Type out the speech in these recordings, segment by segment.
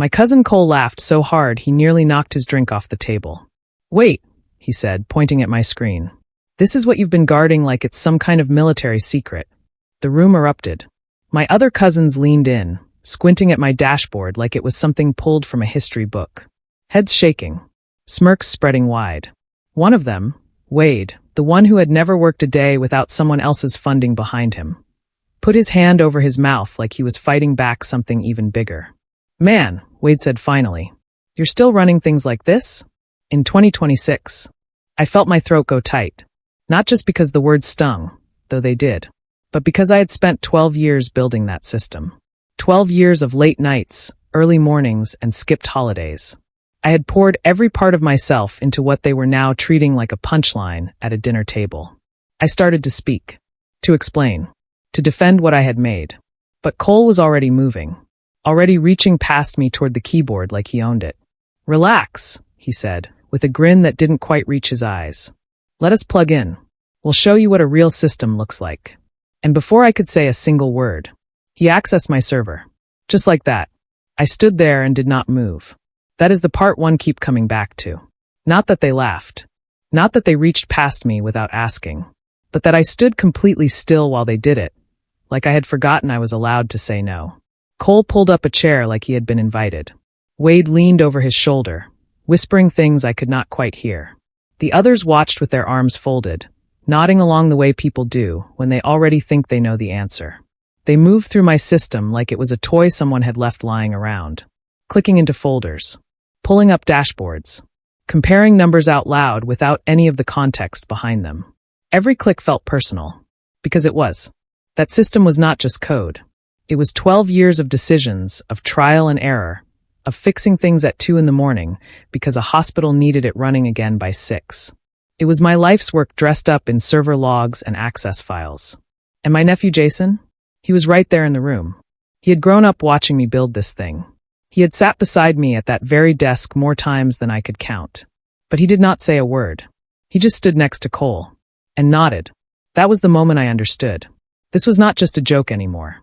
My cousin Cole laughed so hard he nearly knocked his drink off the table. "Wait," he said, pointing at my screen. "This is what you've been guarding like it's some kind of military secret." The room erupted. My other cousins leaned in, squinting at my dashboard like it was something pulled from a history book. Heads shaking, smirks spreading wide. One of them, Wade, the one who had never worked a day without someone else's funding behind him, put his hand over his mouth like he was fighting back something even bigger. "Man," Wade said finally, "you're still running things like this?" In 2026, I felt my throat go tight, not just because the words stung, though they did, but because I had spent 12 years building that system. 12 years of late nights, early mornings, and skipped holidays. I had poured every part of myself into what they were now treating like a punchline at a dinner table. I started to speak, to explain, to defend what I had made. But Cole was already moving, already reaching past me toward the keyboard like he owned it. "Relax," he said, with a grin that didn't quite reach his eyes. "Let us plug in. We'll show you what a real system looks like." And before I could say a single word, he accessed my server. Just like that. I stood there and did not move. That is the part one keep coming back to. Not that they laughed. Not that they reached past me without asking. But that I stood completely still while they did it, like I had forgotten I was allowed to say no. Cole pulled up a chair like he had been invited. Wade leaned over his shoulder, whispering things I could not quite hear. The others watched with their arms folded, nodding along the way people do when they already think they know the answer. They moved through my system like it was a toy someone had left lying around, clicking into folders, pulling up dashboards, comparing numbers out loud without any of the context behind them. Every click felt personal, because it was. That system was not just code. It was 12 years of decisions, of trial and error, of fixing things at 2 a.m. because a hospital needed it running again by 6. It was my life's work dressed up in server logs and access files. And my nephew Jason? He was right there in the room. He had grown up watching me build this thing. He had sat beside me at that very desk more times than I could count. But he did not say a word. He just stood next to Cole and nodded. That was the moment I understood. This was not just a joke anymore.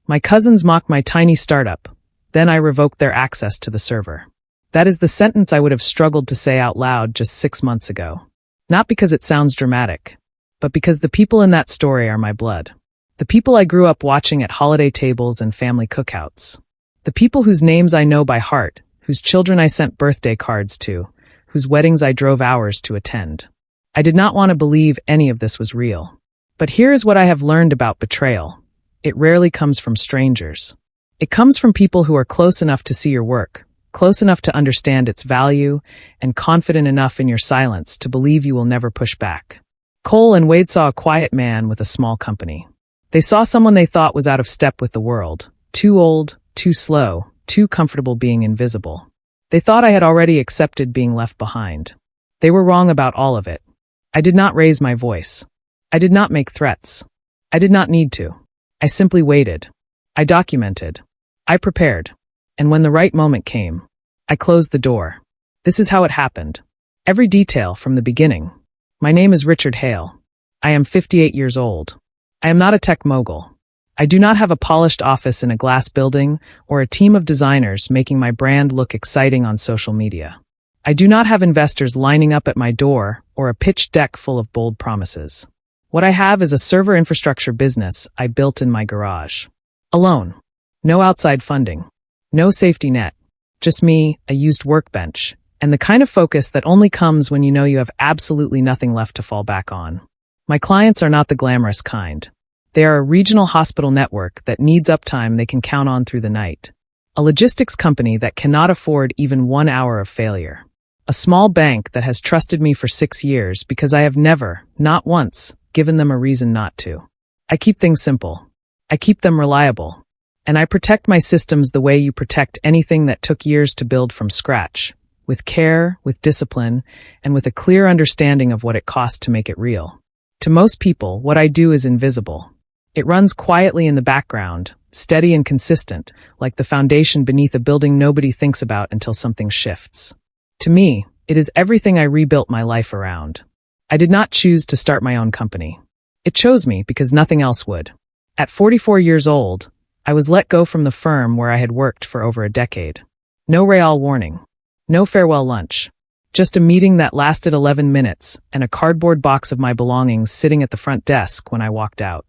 My cousins mocked my tiny startup. Then I revoked their access to the server. That is the sentence I would have struggled to say out loud just 6 months ago. Not because it sounds dramatic, but because the people in that story are my blood. The people I grew up watching at holiday tables and family cookouts. The people whose names I know by heart, whose children I sent birthday cards to, whose weddings I drove hours to attend. I did not want to believe any of this was real. But here is what I have learned about betrayal. It rarely comes from strangers. It comes from people who are close enough to see your work, close enough to understand its value, and confident enough in your silence to believe you will never push back. Cole and Wade saw a quiet man with a small company. They saw someone they thought was out of step with the world, too old, too slow, too comfortable being invisible. They thought I had already accepted being left behind. They were wrong about all of it. I did not raise my voice. I did not make threats. I did not need to. I simply waited. I documented. I prepared. And when the right moment came, I closed the door. This is how it happened. Every detail from the beginning. My name is Richard Hale. I am 58 years old. I am not a tech mogul. I do not have a polished office in a glass building or a team of designers making my brand look exciting on social media. I do not have investors lining up at my door or a pitch deck full of bold promises. What I have is a server infrastructure business I built in my garage. Alone. No outside funding. No safety net. Just me, a used workbench, and the kind of focus that only comes when you know you have absolutely nothing left to fall back on. My clients are not the glamorous kind. They are a regional hospital network that needs uptime they can count on through the night. A logistics company that cannot afford even 1 hour of failure. A small bank that has trusted me for 6 years because I have never, not once, given them a reason not to. I keep things simple. I keep them reliable. And I protect my systems the way you protect anything that took years to build from scratch, with care, with discipline, and with a clear understanding of what it costs to make it real. To most people, what I do is invisible. It runs quietly in the background, steady and consistent, like the foundation beneath a building nobody thinks about until something shifts. To me, it is everything I rebuilt my life around. I did not choose to start my own company. It chose me because nothing else would. At 44 years old, I was let go from the firm where I had worked for over a decade. No real warning. No farewell lunch. Just a meeting that lasted 11 minutes and a cardboard box of my belongings sitting at the front desk when I walked out.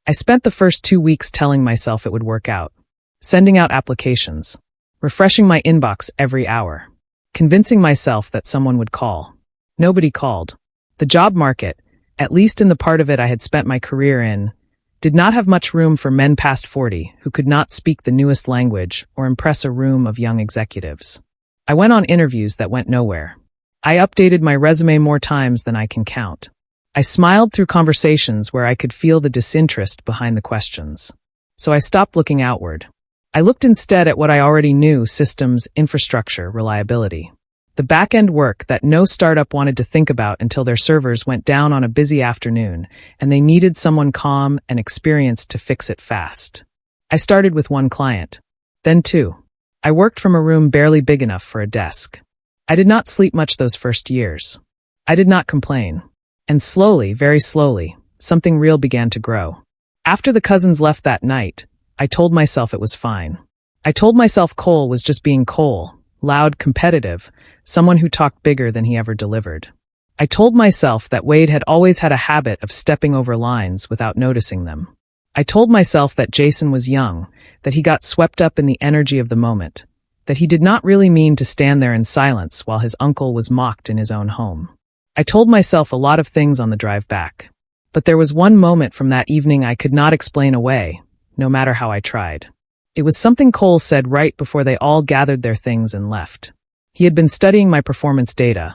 I spent the first 2 weeks telling myself it would work out. Sending out applications. Refreshing my inbox every hour. Convincing myself that someone would call. Nobody called. The job market, at least in the part of it I had spent my career in, did not have much room for men past 40 who could not speak the newest language or impress a room of young executives. I went on interviews that went nowhere. I updated my resume more times than I can count. I smiled through conversations where I could feel the disinterest behind the questions. So I stopped looking outward. I looked instead at what I already knew: systems, infrastructure, reliability. The back-end work that no startup wanted to think about until their servers went down on a busy afternoon, and they needed someone calm and experienced to fix it fast. I started with one client. Then two. I worked from a room barely big enough for a desk. I did not sleep much those first years. I did not complain. And slowly, very slowly, something real began to grow. After the cousins left that night, I told myself it was fine. I told myself Cole was just being Cole, loud, competitive, someone who talked bigger than he ever delivered. I told myself that Wade had always had a habit of stepping over lines without noticing them. I told myself that Jason was young, that he got swept up in the energy of the moment, that he did not really mean to stand there in silence while his uncle was mocked in his own home. I told myself a lot of things on the drive back. But there was one moment from that evening I could not explain away, no matter how I tried. It was something Cole said right before they all gathered their things and left. He had been studying my performance data,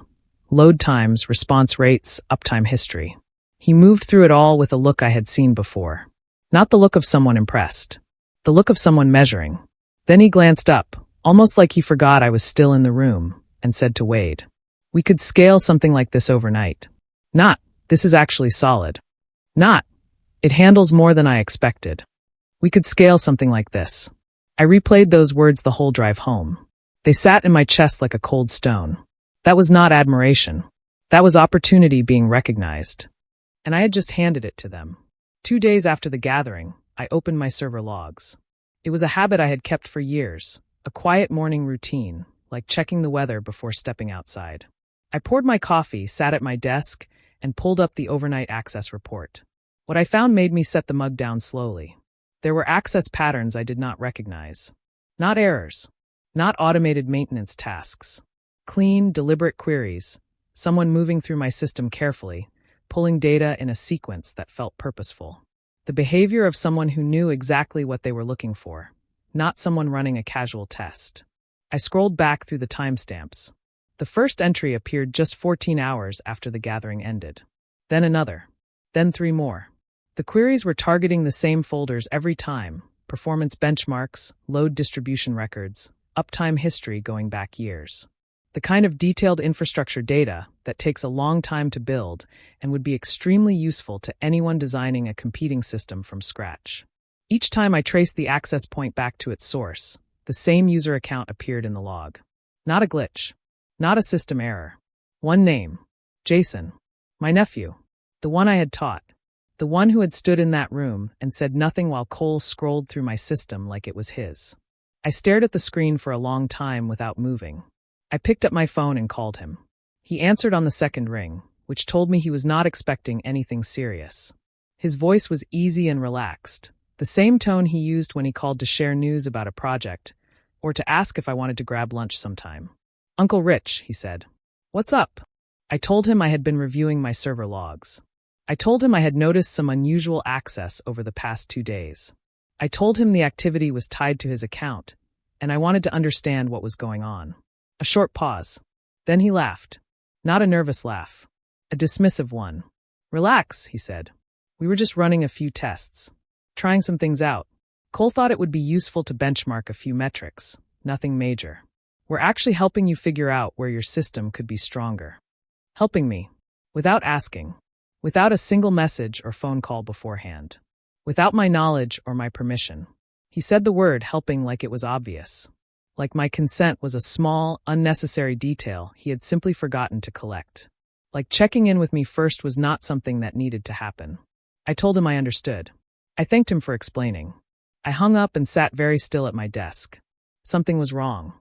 load times, response rates, uptime history. He moved through it all with a look I had seen before. Not the look of someone impressed. The look of someone measuring. Then he glanced up, almost like he forgot I was still in the room, and said to Wade, "We could scale something like this overnight. Not, this is actually solid. Not, it handles more than I expected. We could scale something like this." I replayed those words the whole drive home. They sat in my chest like a cold stone. That was not admiration. That was opportunity being recognized. And I had just handed it to them. 2 days after the gathering, I opened my server logs. It was a habit I had kept for years, a quiet morning routine, like checking the weather before stepping outside. I poured my coffee, sat at my desk, and pulled up the overnight access report. What I found made me set the mug down slowly. There were access patterns I did not recognize. Not errors. Not automated maintenance tasks. Clean, deliberate queries. Someone moving through my system carefully, pulling data in a sequence that felt purposeful. The behavior of someone who knew exactly what they were looking for, not someone running a casual test. I scrolled back through the timestamps. The first entry appeared just 14 hours after the gathering ended. Then another. Then 3 more. The queries were targeting the same folders every time: performance benchmarks, load distribution records, uptime history going back years. The kind of detailed infrastructure data that takes a long time to build and would be extremely useful to anyone designing a competing system from scratch. Each time I traced the access point back to its source, the same user account appeared in the log. Not a glitch. Not a system error. One name. Jason. My nephew. The one I had taught. The one who had stood in that room and said nothing while Cole scrolled through my system like it was his. I stared at the screen for a long time without moving. I picked up my phone and called him. He answered on the second ring, which told me he was not expecting anything serious. His voice was easy and relaxed, the same tone he used when he called to share news about a project, or to ask if I wanted to grab lunch sometime. "Uncle Rich," he said. "What's up?" I told him I had been reviewing my server logs. I told him I had noticed some unusual access over the past 2 days. I told him the activity was tied to his account, and I wanted to understand what was going on. A short pause. Then he laughed. Not a nervous laugh. A dismissive one. "Relax," he said. "We were just running a few tests. Trying some things out. Cole thought it would be useful to benchmark a few metrics. Nothing major. We're actually helping you figure out where your system could be stronger." Helping me. Without asking. Without a single message or phone call beforehand. Without my knowledge or my permission. He said the word helping like it was obvious. Like my consent was a small, unnecessary detail he had simply forgotten to collect. Like checking in with me first was not something that needed to happen. I told him I understood. I thanked him for explaining. I hung up and sat very still at my desk. Something was wrong.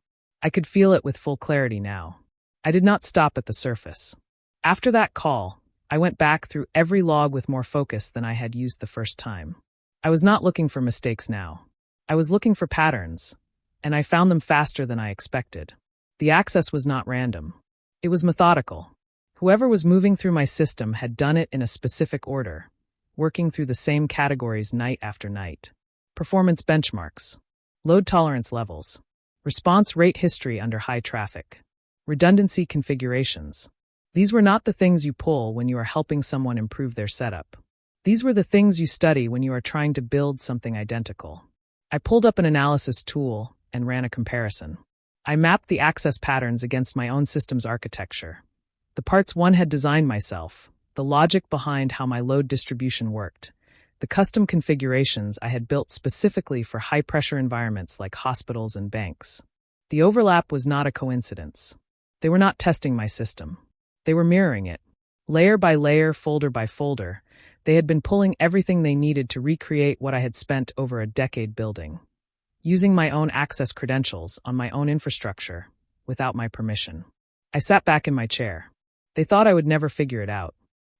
I could feel it with full clarity now. I did not stop at the surface. After that call, I went back through every log with more focus than I had used the first time. I was not looking for mistakes now. I was looking for patterns, and I found them faster than I expected. The access was not random. It was methodical. Whoever was moving through my system had done it in a specific order, working through the same categories night after night. Performance benchmarks, load tolerance levels, response rate history under high traffic, redundancy configurations. These were not the things you pull when you are helping someone improve their setup. These were the things you study when you are trying to build something identical. I pulled up an analysis tool and ran a comparison. I mapped the access patterns against my own system's architecture. The parts one had designed myself, the logic behind how my load distribution worked, the custom configurations I had built specifically for high-pressure environments like hospitals and banks. The overlap was not a coincidence. They were not testing my system. They were mirroring it. Layer by layer, folder by folder, they had been pulling everything they needed to recreate what I had spent over a decade building. Using my own access credentials on my own infrastructure, without my permission. I sat back in my chair. They thought I would never figure it out.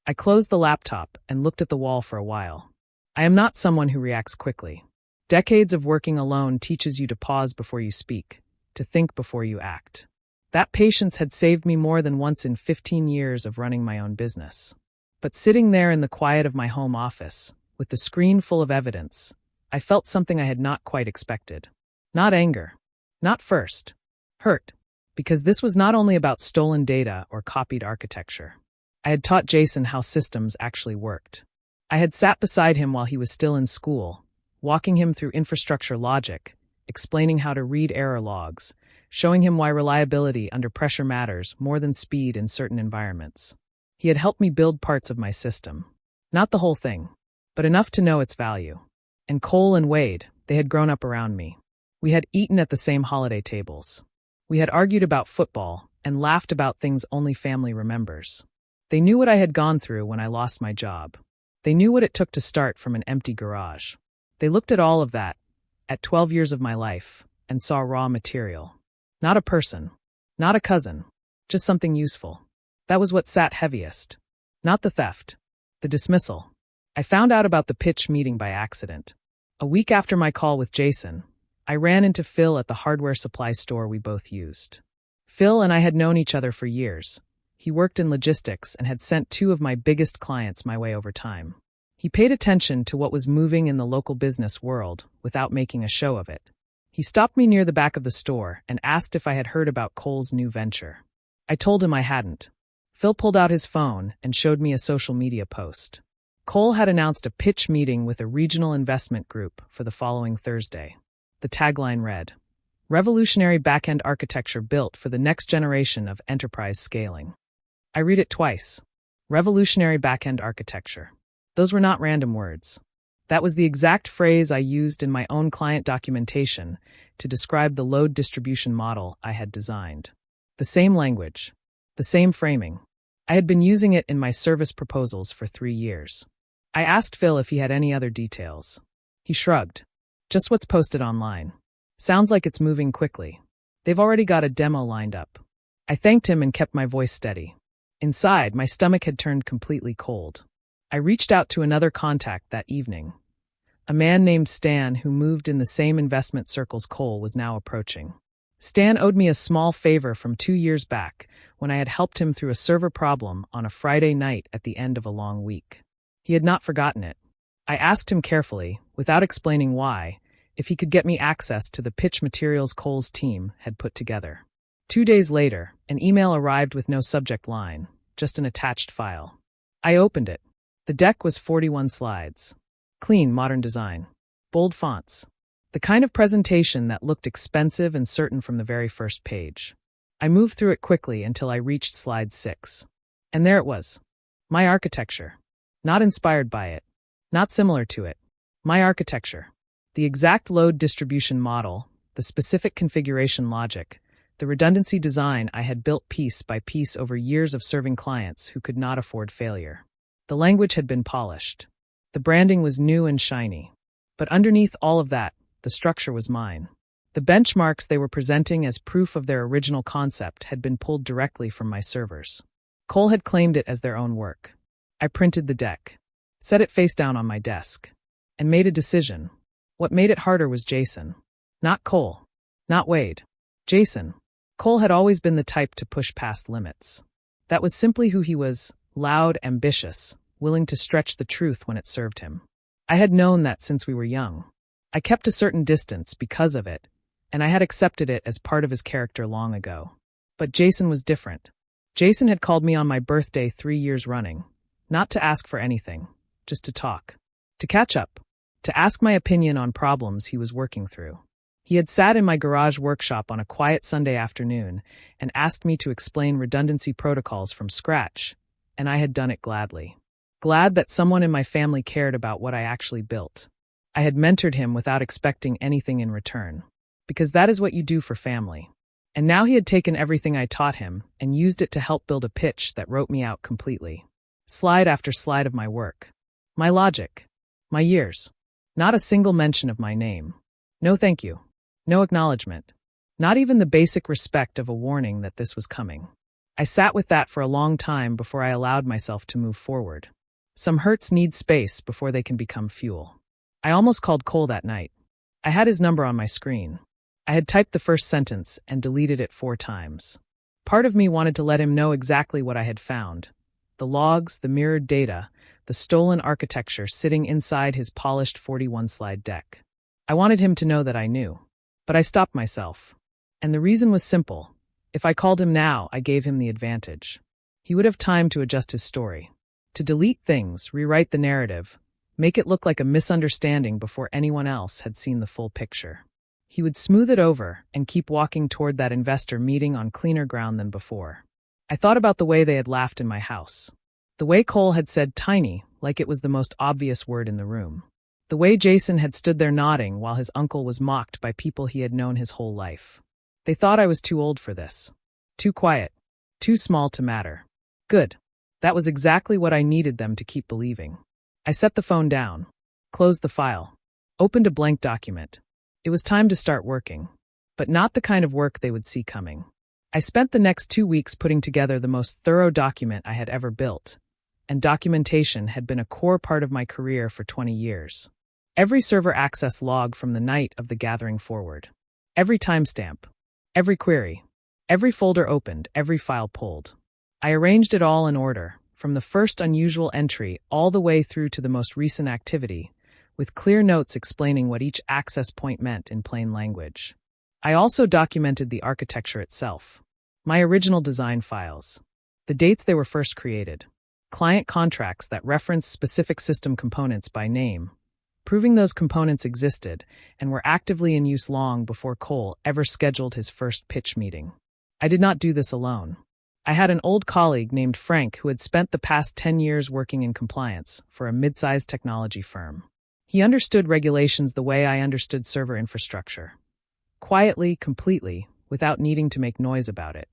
I closed the laptop and looked at the wall for a while. I am not someone who reacts quickly. Decades of working alone teaches you to pause before you speak, to think before you act. That patience had saved me more than once in 15 years of running my own business. But sitting there in the quiet of my home office, with the screen full of evidence, I felt something I had not quite expected. Not anger. Not first. Hurt. Because this was not only about stolen data or copied architecture. I had taught Jason how systems actually worked. I had sat beside him while he was still in school, walking him through infrastructure logic, explaining how to read error logs, showing him why reliability under pressure matters more than speed in certain environments. He had helped me build parts of my system. Not the whole thing, but enough to know its value. And Cole and Wade, they had grown up around me. We had eaten at the same holiday tables. We had argued about football and laughed about things only family remembers. They knew what I had gone through when I lost my job. They knew what it took to start from an empty garage. They looked at all of that, at 12 years of my life, and saw raw material. Not a person. Not a cousin. Just something useful. That was what sat heaviest. Not the theft. The dismissal. I found out about the pitch meeting by accident. A week after my call with Jason, I ran into Phil at the hardware supply store we both used. Phil and I had known each other for years. He worked in logistics and had sent 2 of my biggest clients my way over time. He paid attention to what was moving in the local business world without making a show of it. He stopped me near the back of the store and asked if I had heard about Cole's new venture. I told him I hadn't. Phil pulled out his phone and showed me a social media post. Cole had announced a pitch meeting with a regional investment group for the following Thursday. The tagline read, "Revolutionary backend architecture built for the next generation of enterprise scaling." I read it twice. Revolutionary backend architecture. Those were not random words. That was the exact phrase I used in my own client documentation to describe the load distribution model I had designed. The same language. The same framing. I had been using it in my service proposals for 3 years. I asked Phil if he had any other details. He shrugged. Just what's posted online. Sounds like it's moving quickly. They've already got a demo lined up. I thanked him and kept my voice steady. Inside, my stomach had turned completely cold. I reached out to another contact that evening. A man named Stan who moved in the same investment circles Cole was now approaching. Stan owed me a small favor from 2 years back when I had helped him through a server problem on a Friday night at the end of a long week. He had not forgotten it. I asked him carefully, without explaining why, if he could get me access to the pitch materials Cole's team had put together. 2 days later, an email arrived with no subject line, just an attached file. I opened it. The deck was 41 slides. Clean, modern design. Bold fonts. The kind of presentation that looked expensive and certain from the very first page. I moved through it quickly until I reached slide 6. And there it was. My architecture. Not inspired by it. Not similar to it. My architecture. The exact load distribution model, the specific configuration logic, the redundancy design I had built piece by piece over years of serving clients who could not afford failure. The language had been polished. The branding was new and shiny. But underneath all of that, the structure was mine. The benchmarks they were presenting as proof of their original concept had been pulled directly from my servers. Cole had claimed it as their own work. I printed the deck, set it face down on my desk, and made a decision. What made it harder was Jason. Not Cole. Not Wade. Jason. Cole had always been the type to push past limits. That was simply who he was: loud, ambitious, willing to stretch the truth when it served him. I had known that since we were young. I kept a certain distance because of it, and I had accepted it as part of his character long ago. But Jason was different. Jason had called me on my birthday 3 years running, not to ask for anything, just to talk, to catch up, to ask my opinion on problems he was working through. He had sat in my garage workshop on a quiet Sunday afternoon and asked me to explain redundancy protocols from scratch, and I had done it gladly. Glad that someone in my family cared about what I actually built. I had mentored him without expecting anything in return, because that is what you do for family. And now he had taken everything I taught him and used it to help build a pitch that wrote me out completely. Slide after slide of my work. My logic. My years. Not a single mention of my name. No thank you. No acknowledgement. Not even the basic respect of a warning that this was coming. I sat with that for a long time before I allowed myself to move forward. Some hurts need space before they can become fuel. I almost called Cole that night. I had his number on my screen. I had typed the first sentence and deleted it 4 times. Part of me wanted to let him know exactly what I had found. The logs, the mirrored data, the stolen architecture sitting inside his polished 41-slide deck. I wanted him to know that I knew. But I stopped myself. And the reason was simple. If I called him now, I gave him the advantage. He would have time to adjust his story, to delete things, rewrite the narrative, make it look like a misunderstanding before anyone else had seen the full picture. He would smooth it over and keep walking toward that investor meeting on cleaner ground than before. I thought about the way they had laughed in my house. The way Cole had said tiny, like it was the most obvious word in the room. The way Jason had stood there nodding while his uncle was mocked by people he had known his whole life. They thought I was too old for this. Too quiet. Too small to matter. Good. That was exactly what I needed them to keep believing. I set the phone down, closed the file, opened a blank document. It was time to start working, but not the kind of work they would see coming. I spent the next 2 weeks putting together the most thorough document I had ever built, and documentation had been a core part of my career for 20 years. Every server access log from the night of the gathering forward. Every timestamp. Every query. Every folder opened, every file pulled. I arranged it all in order, from the first unusual entry all the way through to the most recent activity, with clear notes explaining what each access point meant in plain language. I also documented the architecture itself. My original design files. The dates they were first created. Client contracts that reference specific system components by name, proving those components existed and were actively in use long before Cole ever scheduled his first pitch meeting. I did not do this alone. I had an old colleague named Frank who had spent the past 10 years working in compliance for a mid-sized technology firm. He understood regulations the way I understood server infrastructure. Quietly, completely, without needing to make noise about it.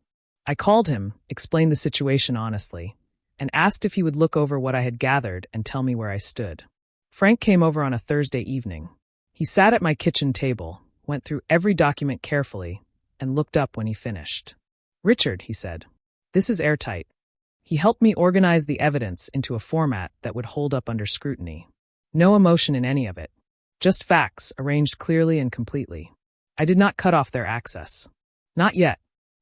I called him, explained the situation honestly, and asked if he would look over what I had gathered and tell me where I stood. Frank came over on a Thursday evening. He sat at my kitchen table, went through every document carefully, and looked up when he finished. "Richard," he said, "this is airtight." He helped me organize the evidence into a format that would hold up under scrutiny. No emotion in any of it. Just facts, arranged clearly and completely. I did not cut off their access. Not yet.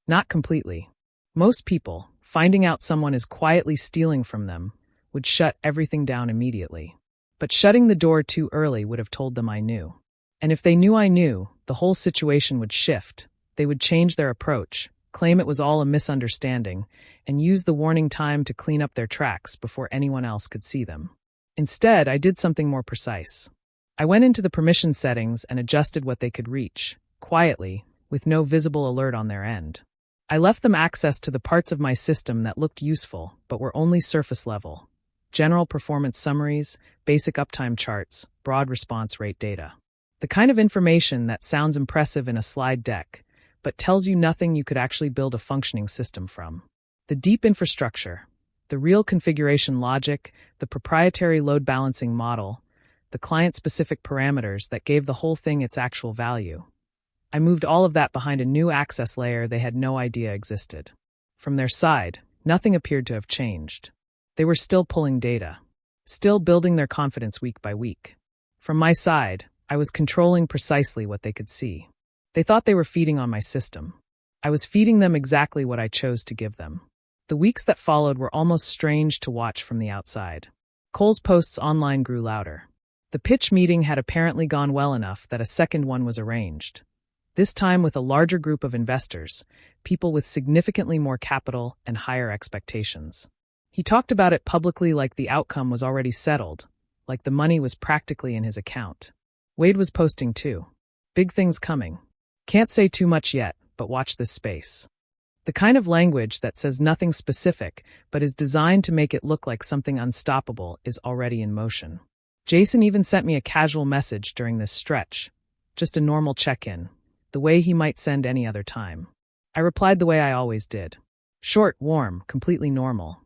Not completely. Most people, finding out someone is quietly stealing from them, would shut everything down immediately. But shutting the door too early would have told them I knew. And if they knew I knew, the whole situation would shift. They would change their approach, claim it was all a misunderstanding, and use the warning time to clean up their tracks before anyone else could see them. Instead, I did something more precise. I went into the permission settings and adjusted what they could reach, quietly, with no visible alert on their end. I left them access to the parts of my system that looked useful, but were only surface level. General performance summaries, basic uptime charts, broad response rate data. The kind of information that sounds impressive in a slide deck, but tells you nothing you could actually build a functioning system from. The deep infrastructure, the real configuration logic, the proprietary load balancing model, the client-specific parameters that gave the whole thing its actual value. I moved all of that behind a new access layer they had no idea existed. From their side, nothing appeared to have changed. They were still pulling data, still building their confidence week by week. From my side, I was controlling precisely what they could see. They thought they were feeding on my system. I was feeding them exactly what I chose to give them. The weeks that followed were almost strange to watch from the outside. Cole's posts online grew louder. The pitch meeting had apparently gone well enough that a second one was arranged. This time with a larger group of investors, people with significantly more capital and higher expectations. He talked about it publicly like the outcome was already settled, like the money was practically in his account. Wade was posting too. Big things coming. Can't say too much yet, but watch this space. The kind of language that says nothing specific, but is designed to make it look like something unstoppable is already in motion. Jason even sent me a casual message during this stretch. Just a normal check-in, the way he might send any other time. I replied the way I always did. Short, warm, completely normal.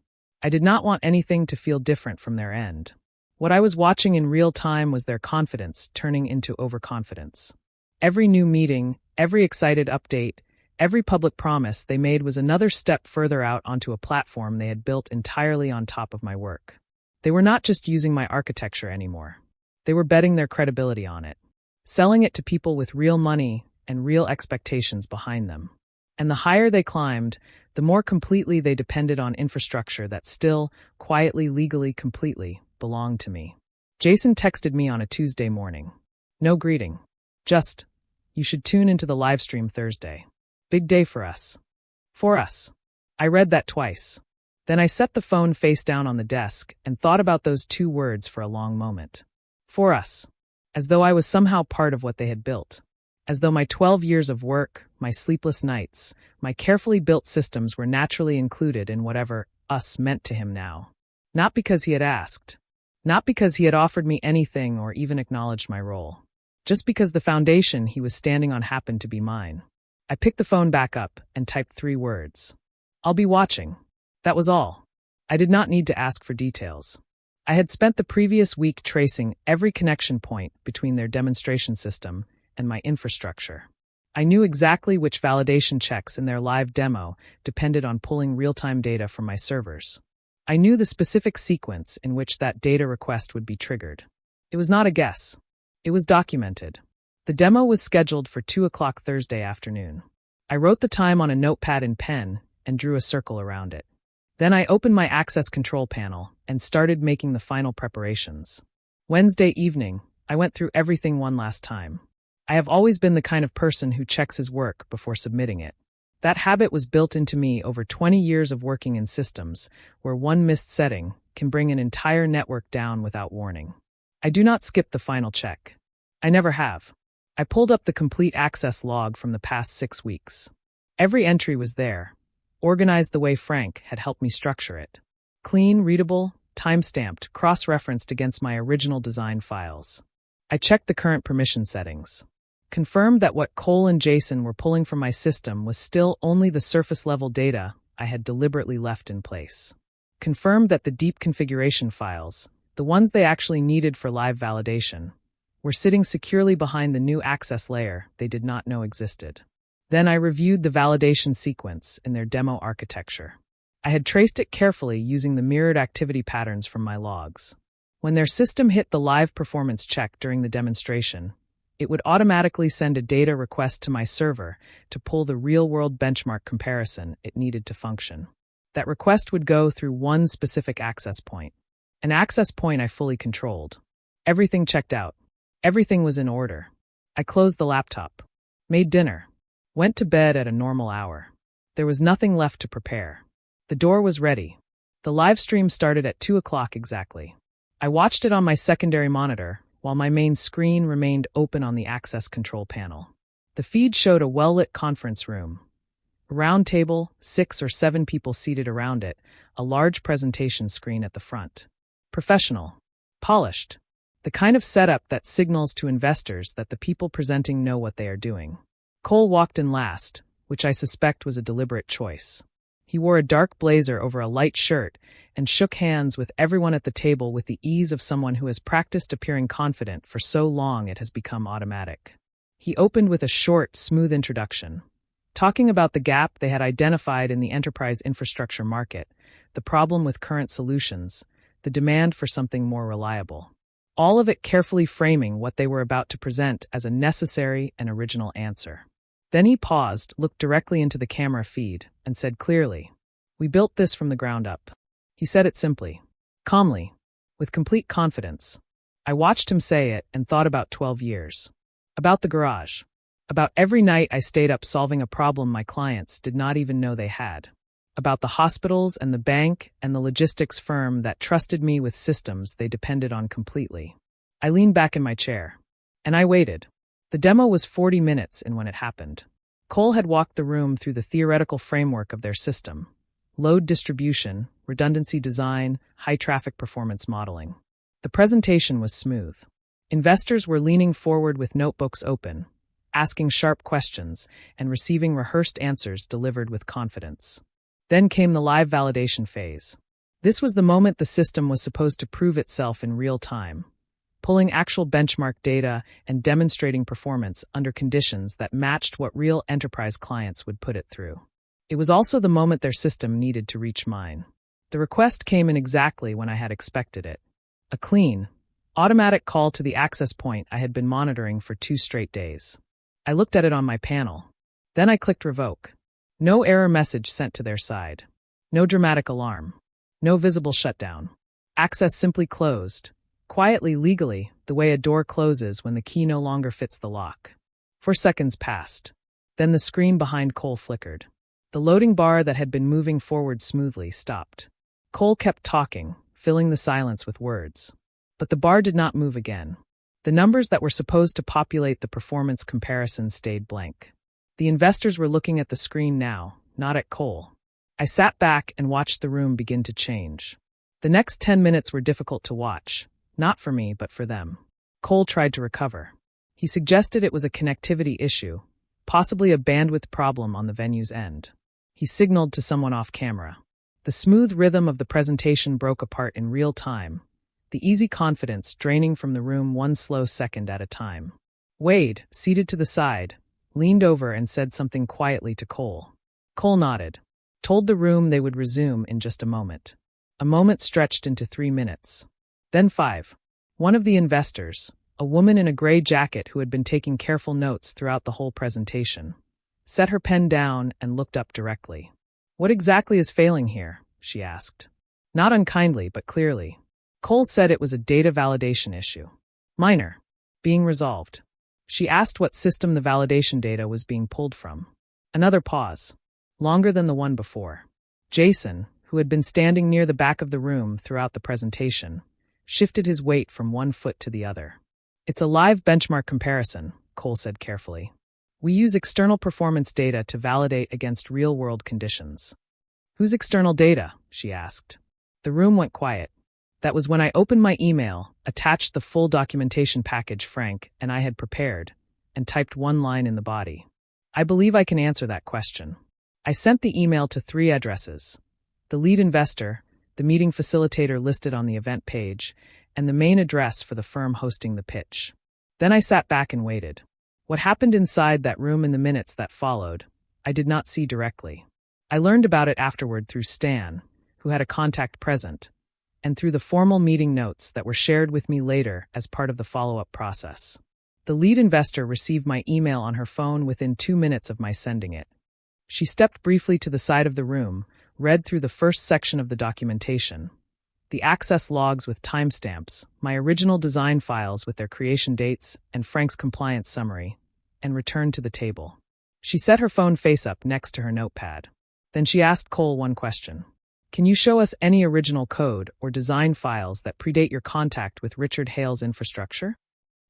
I did not want anything to feel different from their end. What I was watching in real time was their confidence turning into overconfidence. Every new meeting, every excited update, every public promise they made was another step further out onto a platform they had built entirely on top of my work. They were not just using my architecture anymore. They were betting their credibility on it, selling it to people with real money and real expectations behind them. And the higher they climbed, the more completely they depended on infrastructure that still, quietly, legally, completely, belonged to me. Jason texted me on a Tuesday morning. No greeting. Just, you should tune into the live stream Thursday. Big day for us. For us. I read that twice. Then I set the phone face down on the desk and thought about those two words for a long moment. For us. As though I was somehow part of what they had built. As though my 12 years of work, my sleepless nights, my carefully built systems were naturally included in whatever us meant to him now. Not because he had asked. Not because he had offered me anything or even acknowledged my role. Just because the foundation he was standing on happened to be mine. I picked the phone back up and typed 3 words. I'll be watching. That was all. I did not need to ask for details. I had spent the previous week tracing every connection point between their demonstration system and my infrastructure. I knew exactly which validation checks in their live demo depended on pulling real-time data from my servers. I knew the specific sequence in which that data request would be triggered. It was not a guess. It was documented. The demo was scheduled for 2 o'clock Thursday afternoon. I wrote the time on a notepad in pen and drew a circle around it. Then I opened my access control panel and started making the final preparations. Wednesday evening, I went through everything one last time. I have always been the kind of person who checks his work before submitting it. That habit was built into me over 20 years of working in systems where one missed setting can bring an entire network down without warning. I do not skip the final check. I never have. I pulled up the complete access log from the past 6 weeks. Every entry was there, organized the way Frank had helped me structure it. Clean, readable, time-stamped, cross-referenced against my original design files. I checked the current permission settings. Confirmed that what Cole and Jason were pulling from my system was still only the surface-level data I had deliberately left in place. Confirmed that the deep configuration files, the ones they actually needed for live validation, were sitting securely behind the new access layer they did not know existed. Then I reviewed the validation sequence in their demo architecture. I had traced it carefully using the mirrored activity patterns from my logs. When their system hit the live performance check during the demonstration, it would automatically send a data request to my server to pull the real-world benchmark comparison it needed to function. That request would go through one specific access point. An access point I fully controlled. Everything checked out. Everything was in order. I closed the laptop. Made dinner. Went to bed at a normal hour. There was nothing left to prepare. The door was ready. The live stream started at 2 o'clock exactly. I watched it on my secondary monitor, while my main screen remained open on the access control panel. The feed showed a well-lit conference room. A round table, 6 or 7 people seated around it, a large presentation screen at the front. Professional. Polished. The kind of setup that signals to investors that the people presenting know what they are doing. Cole walked in last, which I suspect was a deliberate choice. He wore a dark blazer over a light shirt and shook hands with everyone at the table with the ease of someone who has practiced appearing confident for so long it has become automatic. He opened with a short, smooth introduction, talking about the gap they had identified in the enterprise infrastructure market, the problem with current solutions, the demand for something more reliable. All of it carefully framing what they were about to present as a necessary and original answer. Then he paused, looked directly into the camera feed, and said clearly, "We built this from the ground up." He said it simply, calmly, with complete confidence. I watched him say it and thought about 12 years. About the garage. About every night I stayed up solving a problem my clients did not even know they had. About the hospitals and the bank and the logistics firm that trusted me with systems they depended on completely. I leaned back in my chair. And I waited. The demo was 40 minutes in when it happened. Cole had walked the room through the theoretical framework of their system. Load distribution, redundancy design, high traffic performance modeling. The presentation was smooth. Investors were leaning forward with notebooks open, asking sharp questions, and receiving rehearsed answers delivered with confidence. Then came the live validation phase. This was the moment the system was supposed to prove itself in real time, pulling actual benchmark data and demonstrating performance under conditions that matched what real enterprise clients would put it through. It was also the moment their system needed to reach mine. The request came in exactly when I had expected it. A clean, automatic call to the access point I had been monitoring for 2 straight days. I looked at it on my panel. Then I clicked revoke. No error message sent to their side. No dramatic alarm. No visible shutdown. Access simply closed, quietly, legally, the way a door closes when the key no longer fits the lock. 4 seconds passed. Then the screen behind Cole flickered. The loading bar that had been moving forward smoothly stopped. Cole kept talking, filling the silence with words. But the bar did not move again. The numbers that were supposed to populate the performance comparison stayed blank. The investors were looking at the screen now, not at Cole. I sat back and watched the room begin to change. The next 10 minutes were difficult to watch, not for me but for them. Cole tried to recover. He suggested it was a connectivity issue, possibly a bandwidth problem on the venue's end. He signaled to someone off camera. The smooth rhythm of the presentation broke apart in real time, the easy confidence draining from the room 1 slow second at a time. Wade, seated to the side, leaned over and said something quietly to Cole. Cole nodded, told the room they would resume in just a moment. A moment stretched into 3 minutes. Then 5. One of the investors, a woman in a gray jacket who had been taking careful notes throughout the whole presentation, set her pen down and looked up directly. "What exactly is failing here?" she asked. Not unkindly, but clearly. Cole said it was a data validation issue. Minor. Being resolved. She asked what system the validation data was being pulled from. Another pause. Longer than the one before. Jason, who had been standing near the back of the room throughout the presentation, shifted his weight from one foot to the other. "It's a live benchmark comparison," Cole said carefully. "We use external performance data to validate against real-world conditions." "Whose external data?" she asked. The room went quiet. That was when I opened my email, attached the full documentation package Frank and I had prepared, and typed one line in the body. "I believe I can answer that question." I sent the email to 3 addresses: the lead investor, the meeting facilitator listed on the event page, and the main address for the firm hosting the pitch. Then I sat back and waited. What happened inside that room in the minutes that followed, I did not see directly. I learned about it afterward through Stan, who had a contact present, and through the formal meeting notes that were shared with me later as part of the follow-up process. The lead investor received my email on her phone within 2 minutes of my sending it. She stepped briefly to the side of the room, read through the first section of the documentation, the access logs with timestamps, my original design files with their creation dates, and Frank's compliance summary, and returned to the table. She set her phone face up next to her notepad. Then she asked Cole one question. "Can you show us any original code or design files that predate your contact with Richard Hale's infrastructure?"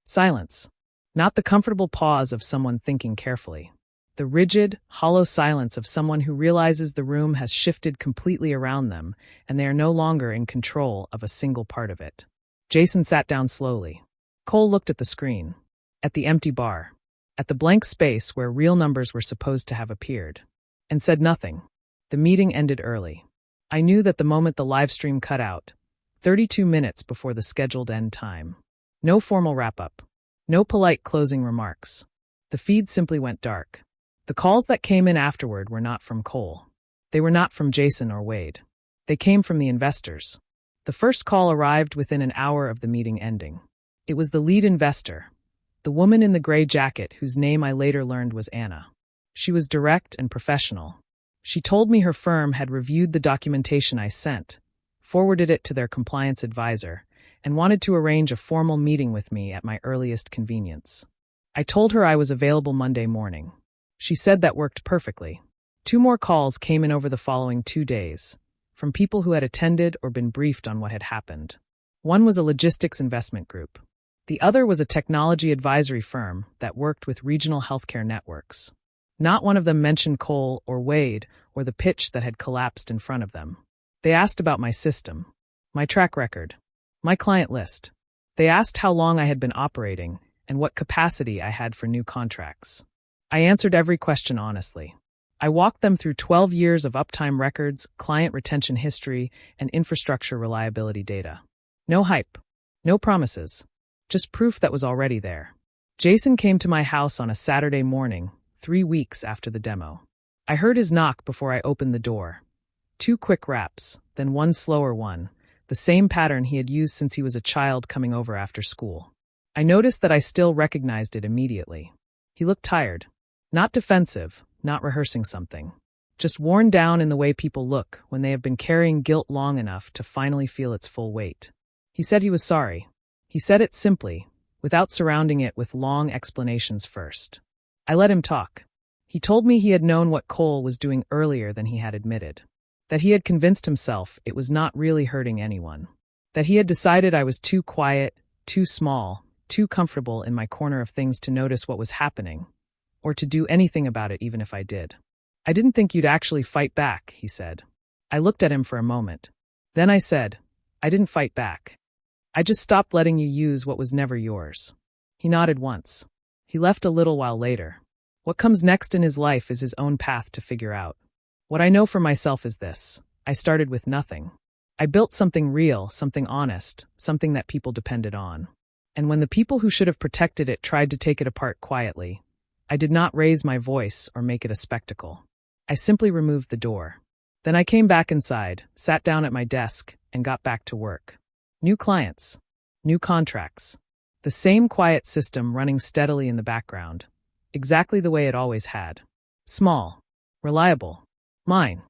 Silence. Not the comfortable pause of someone thinking carefully. The rigid, hollow silence of someone who realizes the room has shifted completely around them and they are no longer in control of a single part of it. Jason sat down slowly. Cole looked at the screen, at the empty bar, at the blank space where real numbers were supposed to have appeared, and said nothing. The meeting ended early. I knew that the moment the live stream cut out, 32 minutes before the scheduled end time. No formal wrap-up. No polite closing remarks. The feed simply went dark. The calls that came in afterward were not from Cole. They were not from Jason or Wade. They came from the investors. The first call arrived within an hour of the meeting ending. It was the lead investor, the woman in the gray jacket whose name I later learned was Anna. She was direct and professional. She told me her firm had reviewed the documentation I sent, forwarded it to their compliance advisor, and wanted to arrange a formal meeting with me at my earliest convenience. I told her I was available Monday morning. She said that worked perfectly. 2 more calls came in over the following 2 days, from people who had attended or been briefed on what had happened. One was a logistics investment group. The other was a technology advisory firm that worked with regional healthcare networks. Not one of them mentioned Cole or Wade or the pitch that had collapsed in front of them. They asked about my system, my track record, my client list. They asked how long I had been operating and what capacity I had for new contracts. I answered every question honestly. I walked them through 12 years of uptime records, client retention history, and infrastructure reliability data. No hype, no promises, just proof that was already there. Jason came to my house on a Saturday morning, 3 weeks after the demo. I heard his knock before I opened the door. 2 quick raps, then 1 slower one, the same pattern he had used since he was a child coming over after school. I noticed that I still recognized it immediately. He looked tired. Not defensive, not rehearsing something. Just worn down in the way people look when they have been carrying guilt long enough to finally feel its full weight. He said he was sorry. He said it simply, without surrounding it with long explanations first. I let him talk. He told me he had known what Cole was doing earlier than he had admitted. That he had convinced himself it was not really hurting anyone. That he had decided I was too quiet, too small, too comfortable in my corner of things to notice what was happening, or to do anything about it even if I did. I didn't think you'd actually fight back, he said. I looked at him for a moment. Then I said, I didn't fight back. I just stopped letting you use what was never yours. He nodded once. He left a little while later. What comes next in his life is his own path to figure out. What I know for myself is this. I started with nothing. I built something real, something honest, something that people depended on. And when the people who should have protected it tried to take it apart quietly, I did not raise my voice or make it a spectacle. I simply removed the door. Then I came back inside, sat down at my desk, and got back to work. New clients. New contracts. The same quiet system running steadily in the background. Exactly the way it always had. Small. Reliable. Mine.